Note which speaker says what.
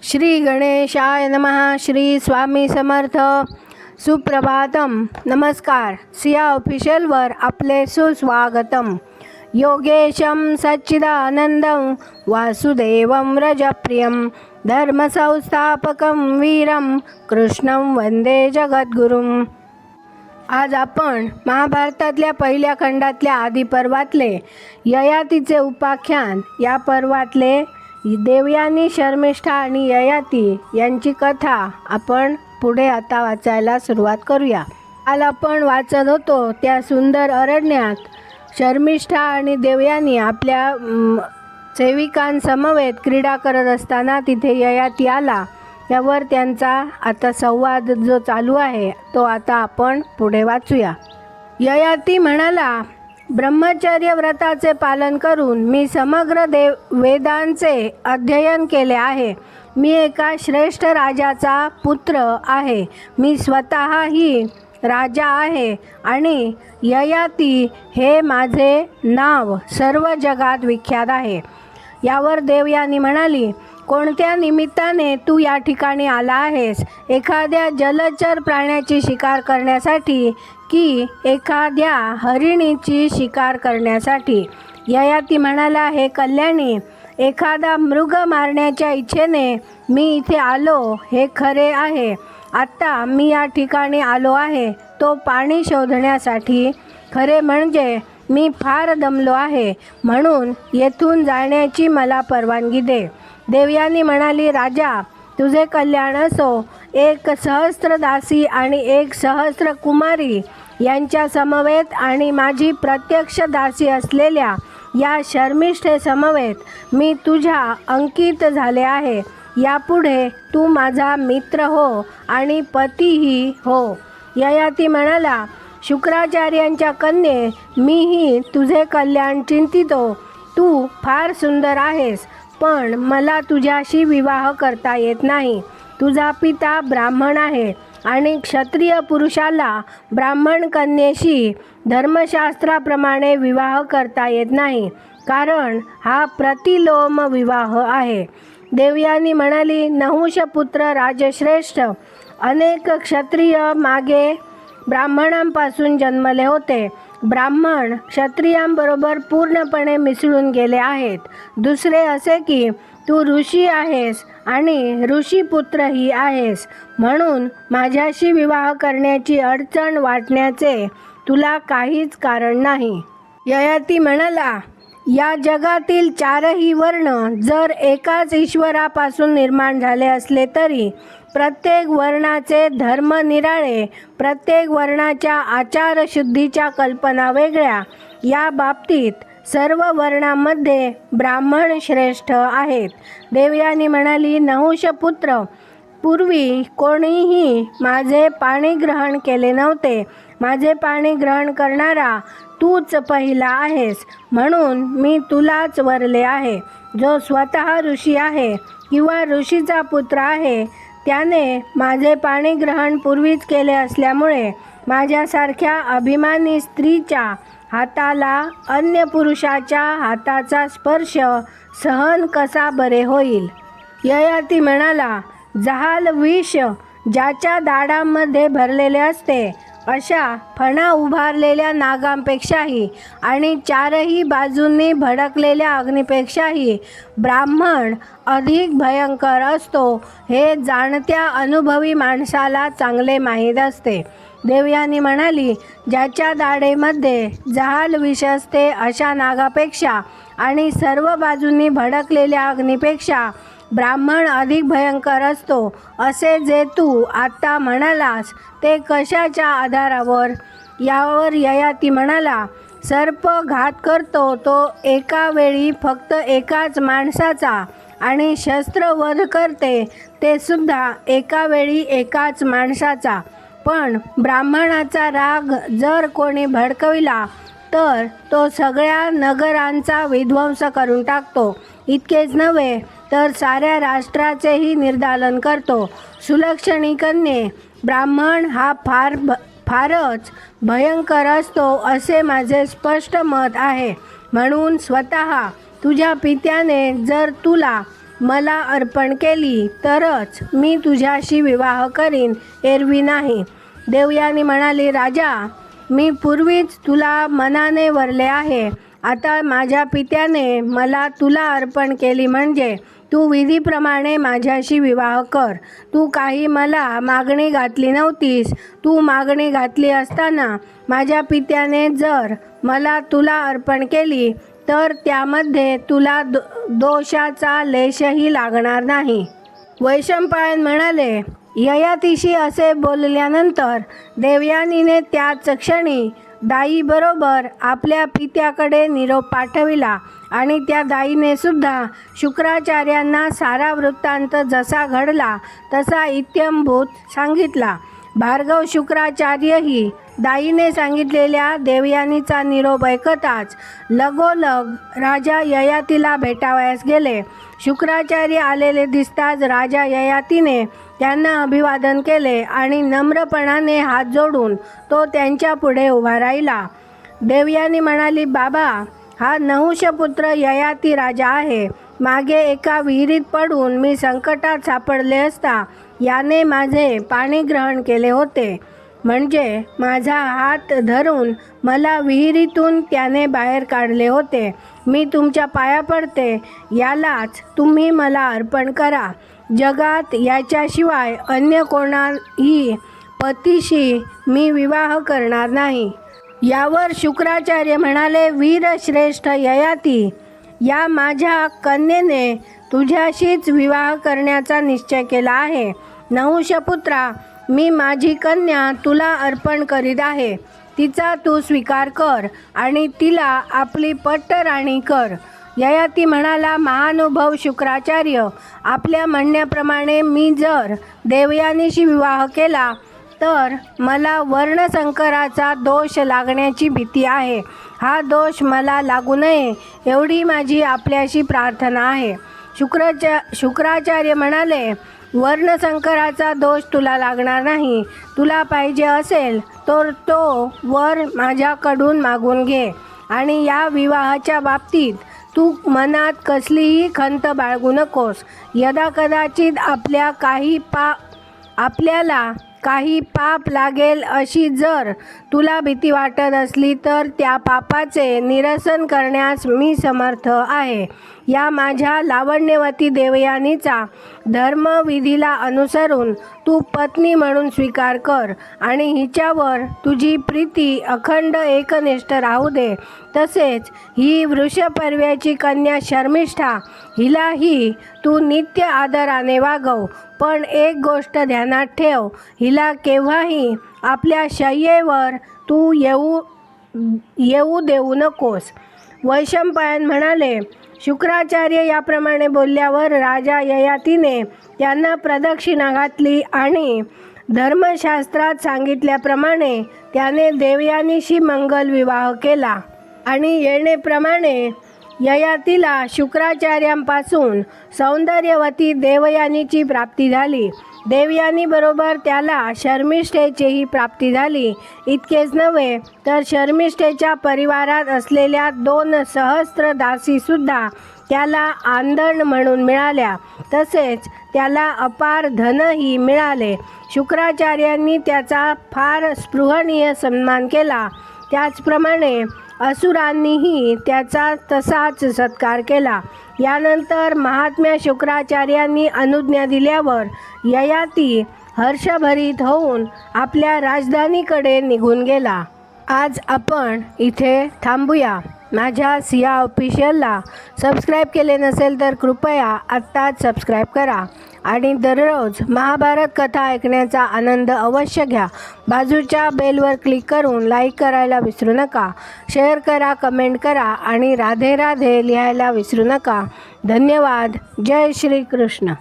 Speaker 1: श्री गणेशाय नमः. श्री स्वामी समर्थ. सुप्रभातम. नमस्कार. सिया ऑफिशियलवर आपले सुस्वागतम. योगेशं सच्चिदानंदं वासुदेवं रजप्रियं धर्मसंस्थापकं वीरं कृष्णं वंदे जगद्गुरुं. आज आपण महाभारतातल्या पहिल्या खंडातल्या आदिपर्वातले ययातीचे उपाख्यान या पर्वातले देवयानी, शर्मिष्ठा आणि ययाती यांची कथा आपण पुढे आता वाचायला सुरुवात करूया. काल आपण वाचत होतो त्या सुंदर अरण्यात शर्मिष्ठा आणि देवयानी आपल्या सेविकांसमवेत क्रीडा करत असताना तिथे ययाती आला. त्यावर त्यांचा आता संवाद जो चालू आहे तो आता आपण पुढे वाचूया. ययाती म्हणाला, ब्रह्मचर्य व्रताचे पालन करून मी समग्र वेदांचे अध्ययन केले आहे. मी एका श्रेष्ठ राजाचा पुत्र आहे. मी स्वतःही राजा आहे आणि ययाती हे माझे नाव सर्व जगात विख्यात आहे. यावर देवयानी म्हणाली, कोणत्या निमित्ताने तू या ठिकाणी आला आहेस? एखाद्या जलचर प्राण्याची शिकार करण्यासाठी की एखाद्या हरिणीची शिकार करण्यासाठी? ययाती म्हणाला, हे कल्याणी, एखादा मृग मारण्याच्या इच्छेने मी इथे आलो हे खरे आहे. आत्ता मी या ठिकाणी आलो आहे तो पाणी शोधण्यासाठी. खरे म्हणजे मी फार दमलो आहे, म्हणून येथून जाण्याची मला परवानगी दे. देवयानी म्हणाली, राजा, तुझे कल्याण असो. एक सहस्त्र दासी आणि एक सहस्त्र कुमारी यांच्या समवेत आणि माझी प्रत्यक्ष दासी असलेल्या या शर्मिष्ठे समवेत मी तुझ्या अंकित झाले आहे. यापुढे तू माझा मित्र हो आणि पतीही हो. ययाती म्हणाला, शुक्राचार्यांच्या कन्ये, मीही तुझे कल्याण चिंतितो. तू फार सुंदर आहेस, पण मला तुझ्याशी विवाह करता येत नाही. तुझा पिता ब्राह्मण आहे आणि क्षत्रिय पुरुषाला ब्राह्मण कन्येशी धर्मशास्त्राप्रमाणे विवाह करता येत नाही, कारण हा प्रतिलोम विवाह आहे. देवयानी म्हणाली, नहुष पुत्र राजश्रेष्ठ, अनेक क्षत्रिय मागे ब्राह्मणांपासून जन्मले होते. ब्राह्मण क्षत्रियांबरोबर पूर्णपणे मिसळून गेले आहेत. दुसरे असे की तू ऋषी आहेस आणि ऋषीपुत्रही आहेस, म्हणून माझ्याशी विवाह करण्याची अडचण वाटण्याचे तुला काहीच कारण नाही. ययाती म्हणाला, या जगातील चारही वर्ण जर एकाच ईश्वरापासून निर्माण झाले असले तरी प्रत्येक वर्णाचे धर्म निराळे, प्रत्येक वर्णाच्या आचारशुद्धीच्या कल्पना वेगळ्या. या बाबतीत सर्व वर्णांमध्ये ब्राह्मण श्रेष्ठ आहेत. देवयानी म्हणाली, नहुष पुत्र, पूर्वी कोणीही माझे पाणी ग्रहण केले नव्हते. माझे पाणी ग्रहण करणारा तूच पहिला आहेस, म्हणून मी तुलाच वरले आहे. जो स्वतः ऋषी आहे किंवा ऋषीचा पुत्र आहे त्याने माझे पाणी ग्रहण पूर्वीच केले असल्यामुळे माझ्यासारख्या अभिमानी स्त्रीच्या हाताला अन्य पुरुषाच्या हाताचा स्पर्श सहन कसा बरे होईल? ययाती म्हणाला, जहाल विष ज्याच्या दाढांमध्ये भरलेले असते अशा फणा उभारलेल्या नागांपेक्षाही आणि चारही बाजूंनी भडकलेल्या अग्नीपेक्षाही ब्राह्मण अधिक भयंकर असतो हे जाणत्या अनुभवी माणसाला चांगले माहीत असते. देवयानी म्हणाली, ज्याच्या दाढेमध्ये जहाल विष असते अशा नागापेक्षा आणि सर्व बाजूंनी भडकलेल्या अग्नीपेक्षा ब्राह्मण अधिक भयंकर असतो असे जे तू आत्ता म्हणालास ते कशाच्या आधारावर? यावर ययाती म्हणाला, सर्प घात करतो तो एका वेळी फक्त एकाच माणसाचा आणि शस्त्र वध करते ते सुद्धा एका वेळी एकाच माणसाचा. पण ब्राह्मणाचा राग जर कोणी भडकविला तर तो सगळ्या नगरांचा विध्वंस करून टाकतो. इतकेच नव्हे तर साऱ्या राष्ट्राचेही निर्दालन करतो. सुलक्षणी कन्ये, ब्राह्मण हा फारच भयंकर असतो असे माझे स्पष्ट मत आहे. म्हणून स्वतः तुझ्या पित्याने जर तुला मला अर्पण केली तरच मी तुझ्याशी विवाह करीन, एरवी नाही. देवयानी म्हणाली, राजा, मी पूर्वीच तुला मनाने वरले आहे. आता माझ्या पित्याने मला तुला अर्पण केली म्हणजे तू विधीप्रमाणे माझ्याशी विवाह कर. तू काही मला मागणी घातली नव्हतीस. तू मागणी घातली असताना माझ्या पित्याने जर मला तुला अर्पण केली तर त्यामध्ये तुला दोषाचा लेशही लागणार नाही. वैशंपायन म्हणाले, ययातीशी असे बोलल्यानंतर देवयानीने त्याच क्षणी दाईबरोबर आपल्या पित्याकडे निरोप पाठविला आणि त्या दाईने सुद्धा शुक्राचार्यांना सारा वृत्तांत जसा घडला तसा इत्थंभूत सांगितला. भार्गव शुक्राचार्यही दाईने सांगितलेल्या देवयानीचा निरोप ऐकताच लगोलग राजा ययातीला भेटावयास गेले. शुक्राचार्य आलेले दिसताच राजा ययातीने त्यांना अभिवादन केले आणि नम्रपणाने हात जोडून तो त्यांच्या पुढे उभा राहिला. देवयानी म्हणाली, बाबा, हा नहुषपुत्र ययाती राजा आहे. मागे एका विहिरीत पडून मी संकटात सापडले असता याने माझे पाणी ग्रहण केले होते. म्हणजे माझा हात धरून मला विहिरीतून त्याने बाहेर काढले होते. मी तुमच्या पाया पडते, यालाच तुम्ही मला अर्पण करा. जगात याच्याशिवाय अन्य कोणाही पतीशी मी विवाह करणार नाही. यावर शुक्राचार्य म्हणाले, वीरश्रेष्ठ ययाती, या माझ्या कन्येने तुझ्याशीच विवाह करण्याचा निश्चय केला आहे. नहुषपुत्रा, मी माझी कन्या तुला अर्पण करीत आहे. तिचा तू स्वीकार कर आणि तिला आपली पट्टराणी कर. ययाती म्हणाला, महानुभाव शुक्राचार्य, आपल्या म्हणण्याप्रमाणे मी जर देवयानीशी विवाह केला तर मला वर्णसंकराचा दोष लागण्याची भीती आहे. हा दोष मला लागू नये एवढी माझी आपल्याशी प्रार्थना आहे. शुक्राचार्य म्हणाले, वर्णसंकराचा दोष तुला लागणार नाही. तुला पाहिजे असेल तर तो वर माझ्याकडून मागून घे आणि या विवाहाच्या बाबतीत तू मनात कसलीही खंत बाळगू नकोस. यदाकदाचित आपल्याला काही पाप लागेल अशी जर तुला भीती वाटत असली तर त्या पापाचे निरसन करण्यास मी समर्थ आहे. या माझ्या लावण्यवती देवयानीचा धर्मविधीला अनुसरून तू पत्नी म्हणून स्वीकार कर आणि हिच्यावर तुझी प्रीती अखंड एकनिष्ठ राहू दे. तसेच ही वृषपर्व्याची कन्या शर्मिष्ठा, हिलाही तू नित्य आदराने वागव. पण एक गोष्ट ध्यानात ठेव, हिला केव्हाही आपल्या शय्येवर तू येऊ देऊ नकोस. वैशंपायन म्हणाले, शुक्राचार्य याप्रमाणे बोलल्यावर राजा ययातीने त्यांना प्रदक्षिणा घातली आणि धर्मशास्त्रात सांगितल्याप्रमाणे त्याने देवयानीशी मंगल विवाह केला. आणि येणेप्रमाणे ययातीला शुक्राचार्यांपासून सौंदर्यवती देवयानीची प्राप्ती झाली. देवयानीबरोबर त्याला शर्मिष्ठेचीही प्राप्ती झाली. इतकेच नव्हे तर शर्मिष्ठेच्या परिवारात असलेल्या 2 सहस्त्र दासीसुद्धा त्याला आंदण म्हणून मिळाल्या. तसेच त्याला अपार धनही मिळाले. शुक्राचार्यांनी त्याचा फार स्पृहणीय सन्मान केला. त्याचप्रमाणे असुरांनीही त्याचा तसाच सत्कार केला. यानंतर महात्म्या शुक्राचार्यांनी अनुज्ञा दिल्यावर ययाती हर्षभरीत होऊन आपल्या राजधानीकडे निघून गेला. आज आपण इथे थांबूया. माझ्या सिया ऑफिशियलला सबस्क्राईब केले नसेल तर कृपया आत्ताच सबस्क्राईब करा आणि दररोज महाभारत कथा ऐकण्याचा आनंद अवश्य घ्या. बाजूच्या बेलवर क्लिक करून लाईक करायला विसरू नका. शेअर करा, कमेंट करा आणि राधे राधे लिहायला विसरू नका. धन्यवाद. जय श्री कृष्ण.